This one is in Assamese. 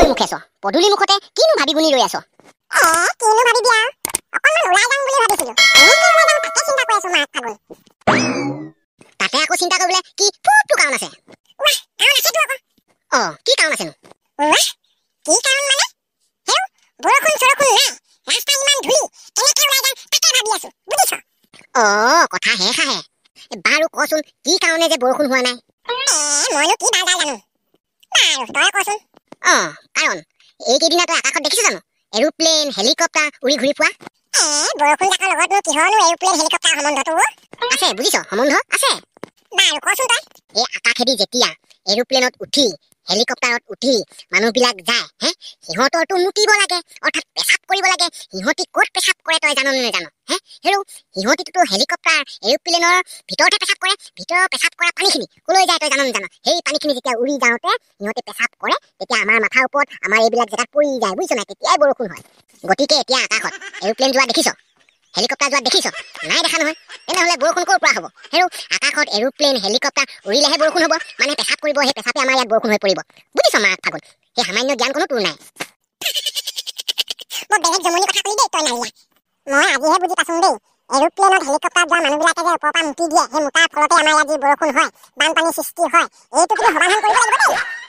মুখেছ পদুলি মুখতে কিনো ভাবি গুনি ৰৈ আছ কিনো ভাবিবি আৰু অকণমান ওলাই যাম বুলি ভাবিছিলো এনেকে ওলাই যাম তাকে চিন্তা কৰি আছো মাক ফাগুন তাতে আকৌ চিন্তা কৰিবলৈ কি ফুটটো কাৰণ আছে কাৰণ আছেতো আকৌ কি কাৰণ আছেনো কি কাৰণ মানে হেও বৰষুণ চৰষুণ নাই ৰাস্তা ইমান ধূলি কেনেকে ওলাই যাম তাকে ভাবি আছো বুজিছ কথা হে খাহে বাৰু কচোন কি কাৰণে যে বৰষুণ হোৱা নাই মইনো কি বাজা জানো বাৰু তই কচোন কাৰণ এইকেইদিনা তই আকাশত দেখিছ জানো এৰোপ্লেন হেলিকপ্টাৰ উৰি ঘূৰি ফুৰা বৰষুণ জাকৰ লগতনো কিহৰনো এৰোপ্লেন হেলিকপ্টাৰ সম্বন্ধটো আছে বুজিছ সম্বন্ধ আছে বাৰু কচোন তই এই আকাশেদি যেতিয়া এৰোপ্লেনত উঠি হেলিকপ্টাৰত উঠি মানুহবিলাক যায় সিহঁতৰতো মুতিব লাগে অৰ্থাৎ পেচাব কৰিব লাগে সিহঁতি ক'ত পেচাব কৰে তই জানো নেজানো হেৰু সিহঁতিতো হেলিকপ্টাৰ এৰোপ্লেনৰ ভিতৰতে পেচাব কৰে ভিতৰৰ পেচাব কৰা পানীখিনি কলৈ যায় তই জানো নেজানো সেই পানীখিনি যেতিয়া উৰি যাওঁতে সিহঁতে পেচাব কৰে তেতিয়া আমাৰ মাথাৰ ওপৰত আমাৰ এইবিলাক জেগাত পৰি যায় বুজিছ নাই তেতিয়াই বৰষুণ হয় গতিকে এতিয়া আকাশত এৰোপ্লেন যোৱা দেখিছ হেলিকপ্টাৰ যোৱা দেখিছ নাই দেখা নহয় তেনেহ'লে বৰষুণ ক'ৰ পৰা হ'ব হেৰু আকাশত এৰোপ্লেন হেলিকপ্টাৰ উৰিলেহে বৰষুণ হ'ব মানে পেচাব কৰিব সেই পেচাবে আমাৰ ইয়াত বৰষুণ হৈ পৰিব বুজিছ মাক ফাগুন সেই সামান্য জ্ঞান কোনো তোৰ নাই বৰ বেলেগ জমনি কথা কলি দেই তই নাইলা মই আজিহে বুজি পাইছো দেই এৰোপ্লেনত হেলিকপ্টাৰত যোৱা মানুহবিলাকে যে ওপৰৰ পৰা মুতি দিয়ে সেই মুতাৰ ফলতে আমাৰ ইয়াত যি বৰষুণ হয় বানপানী সৃষ্টি হয় এইটো কিন্তু সমাধান কৰিব লাগিব দেই